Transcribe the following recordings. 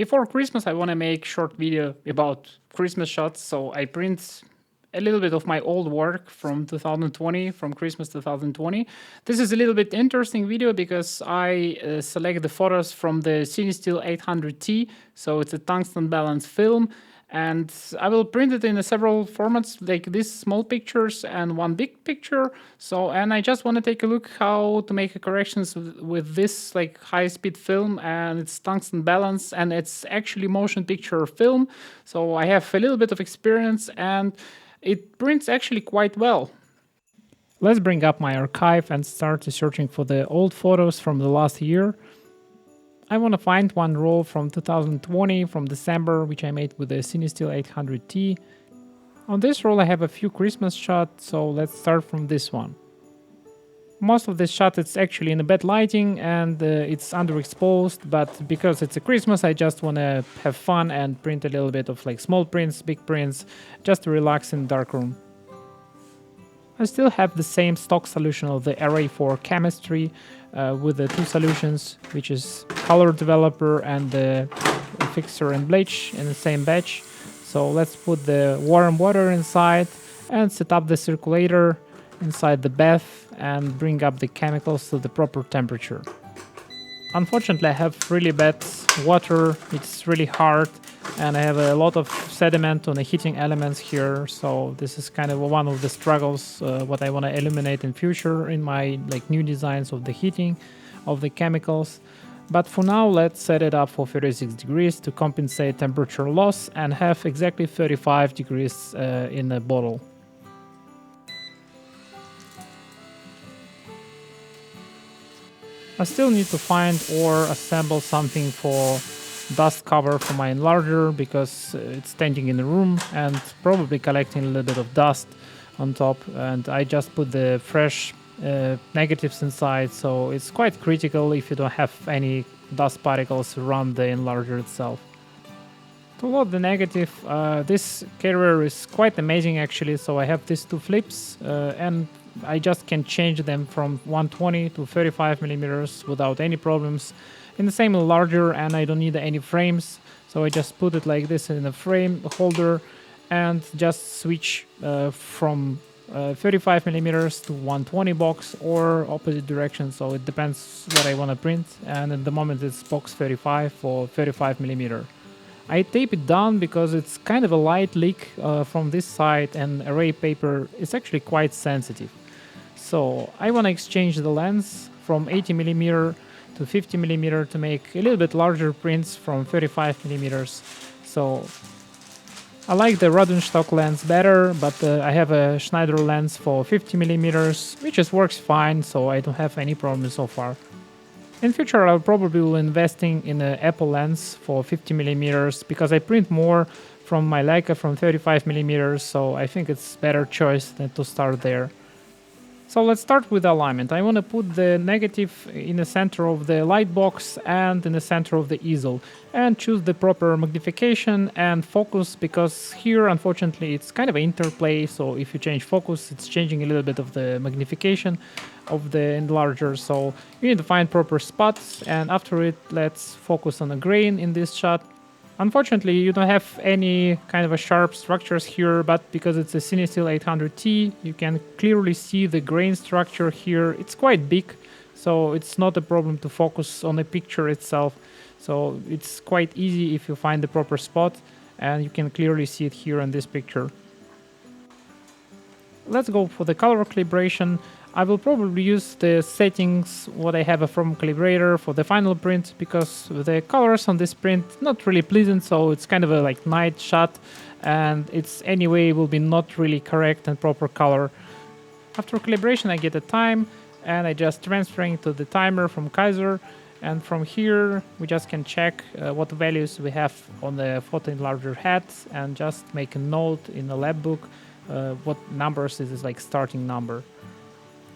Before Christmas, I want to make short video about Christmas shots, so I print a little bit of my old work from 2020, from Christmas 2020. This is a little bit interesting video because I select the photos from the Cinestill 800T, so it's a tungsten balanced film, and I will print it in several formats, like these small pictures and one big picture. So, and I just want to take a look how to make corrections with this like high-speed film, and it's tungsten balance, and it's actually motion picture film. So I have a little bit of experience, and it prints actually quite well. Let's bring up my archive and start searching for the old photos from the last year. I want to find one roll from 2020, from December, which I made with the Cinestill 800T. On this roll I have a few Christmas shots, so let's start from this one. Most of this shot it's actually in a bad lighting and it's underexposed, but because it's a Christmas I just want to have fun and print a little bit of like small prints, big prints, just to relax in darkroom. I still have the same stock solution of the RA4 chemistry with the two solutions, which is color developer and the fixer and bleach in the same batch. So let's put the warm water inside and set up the circulator inside the bath and bring up the chemicals to the proper temperature. Unfortunately, I have really bad water, it's really hard, and I have a lot of sediment on the heating elements here, so this is kind of one of the struggles what I want to eliminate in future in my like new designs of the heating of the chemicals. But for now, let's set it up for 36 degrees to compensate temperature loss and have exactly 35 degrees in the bottle. I still need to find or assemble something for dust cover for my enlarger because it's standing in the room and probably collecting a little bit of dust on top, and I just put the fresh negatives inside, so it's quite critical if you don't have any dust particles around the enlarger itself. To load the negative, this carrier is quite amazing actually, so I have these two flips and I just can change them from 120 to 35 millimeters without any problems in the same enlarger, and I don't need any frames, so I just put it like this in a frame holder and just switch from 35 millimeters to 120 box or opposite direction, so it depends what I want to print, and at the moment it's box 35 for 35 millimeter. I tape it down because it's kind of a light leak from this side, and array paper is actually quite sensitive. So I want to exchange the lens from 80mm to 50mm to make a little bit larger prints from 35mm. So I like the Rodenstock lens better, but I have a Schneider lens for 50mm, which just works fine, so I don't have any problems so far. In future, I'll probably will investing in an Apple lens for 50mm because I print more from my Leica from 35mm, so I think it's better choice than to start there. So let's start with alignment. I want to put the negative in the center of the light box and in the center of the easel, and choose the proper magnification and focus, because here unfortunately it's kind of an interplay, so if you change focus it's changing a little bit of the magnification of the enlarger, so you need to find proper spots, and after it let's focus on the grain in this shot. Unfortunately, you don't have any kind of a sharp structures here, but because it's a Cinestill 800T, you can clearly see the grain structure here. It's quite big, so it's not a problem to focus on the picture itself. So it's quite easy if you find the proper spot, and you can clearly see it here in this picture. Let's go for the color calibration. I will probably use the settings what I have from Calibrator for the final print, because the colors on this print not really pleasant, so it's kind of a like night shot, and it's anyway will be not really correct and proper color. After calibration I get a time, and I just transferring to the timer from Kaiser, and from here we just can check what values we have on the photo enlarger head, and just make a note in the lab book what numbers is like starting number.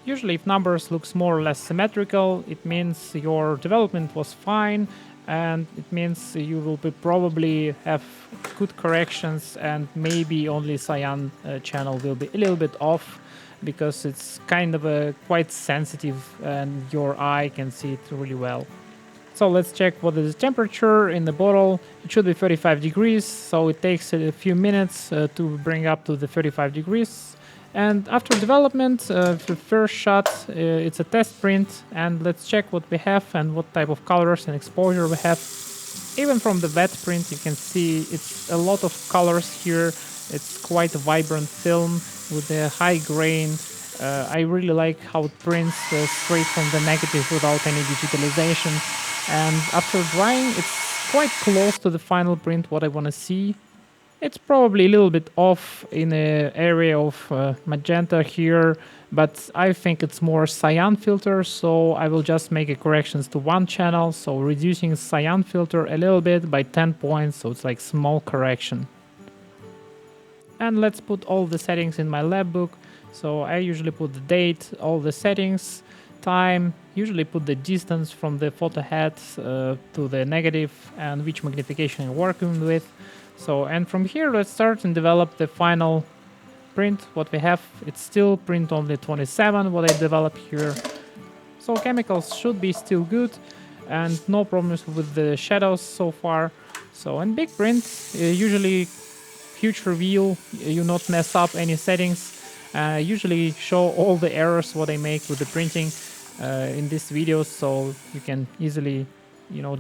Usually if numbers looks more or less symmetrical, it means your development was fine, and it means you will probably have good corrections, and maybe only cyan channel will be a little bit off because it's kind of a quite sensitive and your eye can see it really well. So let's check what is the temperature in the bottle. It should be 35 degrees, so it takes a few minutes to bring up to the 35 degrees. And after development, the first shot, it's a test print, and let's check what we have and what type of colors and exposure we have. Even from the wet print, you can see it's a lot of colors here. It's quite a vibrant film with a high grain. I really like how it prints straight from the negative without any digitalization. And after drying, it's quite close to the final print, what I want to see. It's probably a little bit off in the area of magenta here, but I think it's more cyan filter, so I will just make a corrections to one channel, so reducing cyan filter a little bit by 10 points, so it's like small correction. And let's put all the settings in my lab book. So I usually put the date, all the settings, time, usually put the distance from the photo head to the negative and which magnification I'm working with. So, and from here, let's start and develop the final print. What we have, it's still print only 27, what I developed here. So chemicals should be still good and no problems with the shadows so far. So, and big print, usually huge reveal, you not mess up any settings. Usually show all the errors what I make with the printing in this video, so you can easily,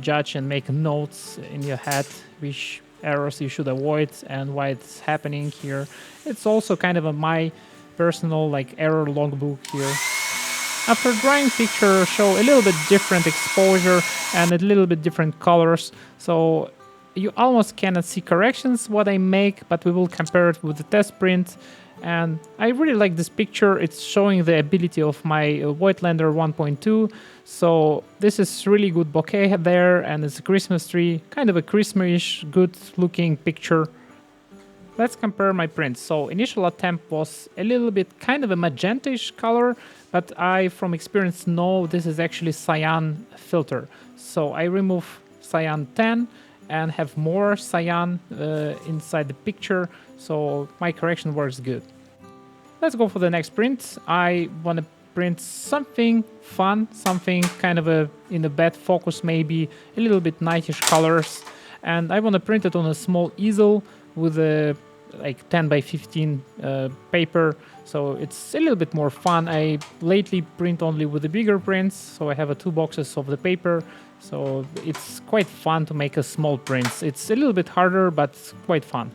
judge and make notes in your head which errors you should avoid and why it's happening here. It's also kind of my personal error logbook here. After drying, picture show a little bit different exposure and a little bit different colors, so you almost cannot see corrections what I make, but we will compare it with the test print. And I really like this picture. It's showing the ability of my Voigtlander 1.2. So this is really good bokeh there, and it's a Christmas tree, kind of a Christmas-ish, good-looking picture. Let's compare my prints. So initial attempt was a little bit kind of a magenta-ish color, but I, from experience, know this is actually cyan filter. So I remove cyan 10 and have more cyan inside the picture, so my correction works good. Let's go for the next print. I want to print something fun, something kind of in a bad focus, maybe a little bit nightish colors, and I want to print it on a small easel with a 10 by 15 paper, so it's a little bit more fun. I lately print only with the bigger prints, so I have 2 boxes of the paper, so it's quite fun to make a small prints. It's a little bit harder, but quite fun.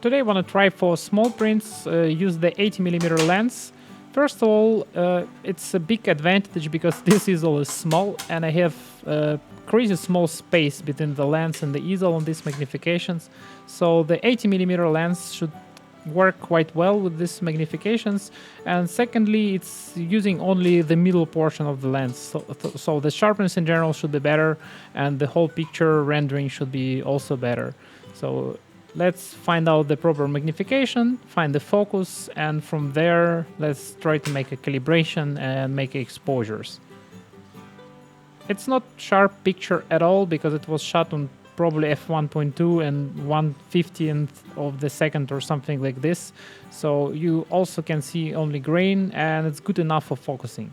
Today I want to try for small prints, use the 80mm lens. First of all, it's a big advantage because this easel is small and I have crazy small space between the lens and the easel on these magnifications. So the 80mm lens should work quite well with these magnifications. And secondly, it's using only the middle portion of the lens. So the sharpness in general should be better and the whole picture rendering should be also better. So let's find out the proper magnification, find the focus, and from there, let's try to make a calibration and make exposures. It's not sharp picture at all because it was shot on probably f1.2 and 1/50th of the second or something like this. So you also can see only grain and it's good enough for focusing.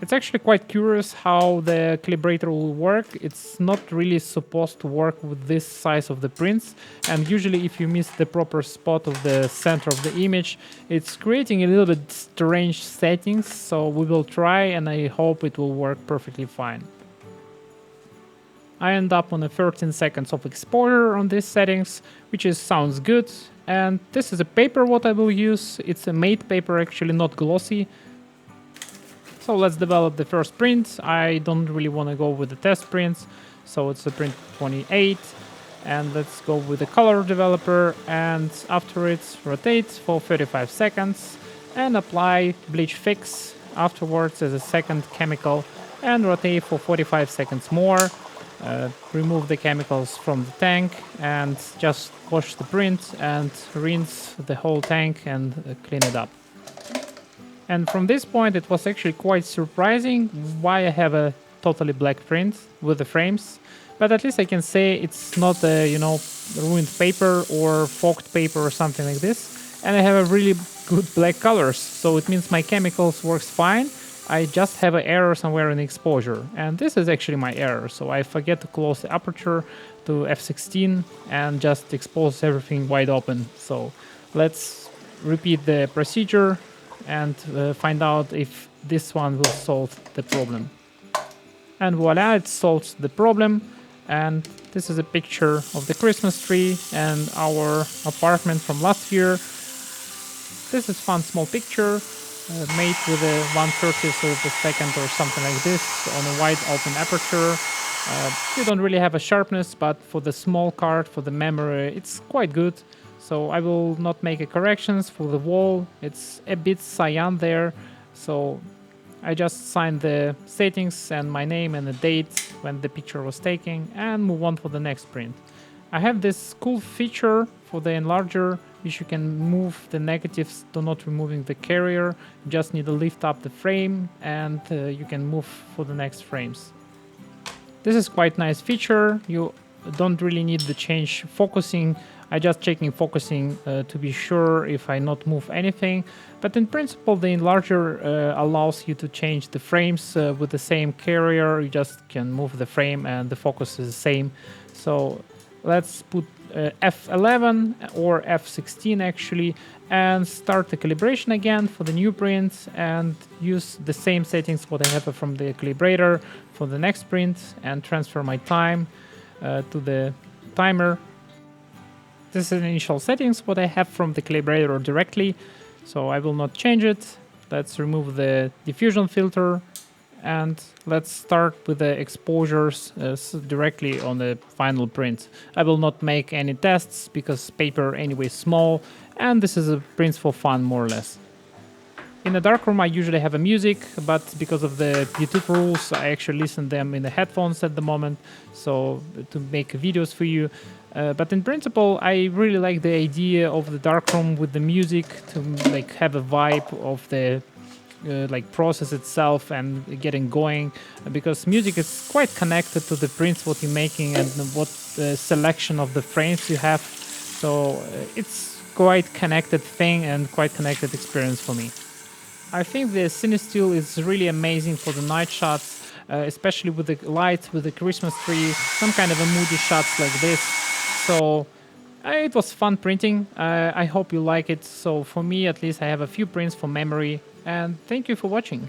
It's actually quite curious how the calibrator will work. It's not really supposed to work with this size of the prints, and usually if you miss the proper spot of the center of the image, it's creating a little bit strange settings, so we will try and I hope it will work perfectly fine. I end up on 13 seconds of exposure on these settings, which sounds good, and this is a paper what I will use. It's a matte paper, actually not glossy. So let's develop the first print. I don't really want to go with the test prints, so it's a print 28. And let's go with the color developer, and after it, rotate for 35 seconds and apply bleach fix afterwards as a second chemical and rotate for 45 seconds more. Remove the chemicals from the tank and just wash the print and rinse the whole tank and clean it up. And from this point, it was actually quite surprising why I have a totally black print with the frames. But at least I can say it's not a, ruined paper or fogged paper or something like this. And I have a really good black colors. So it means my chemicals works fine. I just have an error somewhere in the exposure, and this is actually my error. So I forget to close the aperture to f16 and just expose everything wide open. So let's repeat the procedure and find out if this one will solve the problem. And voila, it solves the problem. And this is a picture of the Christmas tree and our apartment from last year. This is fun small picture made with a 1/30th of a second or something like this on a wide open aperture. You don't really have a sharpness, but for the small card, for the memory, it's quite good. So I will not make a corrections for the wall. It's a bit cyan there. So I just signed the settings and my name and the date when the picture was taken and move on for the next print. I have this cool feature for the enlarger, which you can move the negatives to not removing the carrier. You just need to lift up the frame and you can move for the next frames. This is quite nice feature. You don't really need to change focusing. I just checking focusing to be sure if I not move anything. But in principle, the enlarger allows you to change the frames with the same carrier. You just can move the frame and the focus is the same. So let's put F11 or F16 actually and start the calibration again for the new print and use the same settings what I have from the calibrator for the next print and transfer my time to the timer. This is the initial settings what I have from the calibrator directly, so I will not change it. Let's remove the diffusion filter and let's start with the exposures directly on the final print. I will not make any tests because paper anyway is small and this is a print for fun more or less. In the darkroom I usually have a music, but because of the YouTube rules I actually listen them in the headphones at the moment, so to make videos for you. But in principle I really like the idea of the darkroom with the music to like have a vibe of the like process itself and getting going, because music is quite connected to the prints what you're making and what selection of the frames you have. So it's quite connected thing and quite connected experience for me. I think the Cinestill is really amazing for the night shots, especially with the lights, with the Christmas tree, some kind of a moody shots like this. So it was fun printing. I hope you like it. So for me, at least, I have a few prints for memory. And thank you for watching.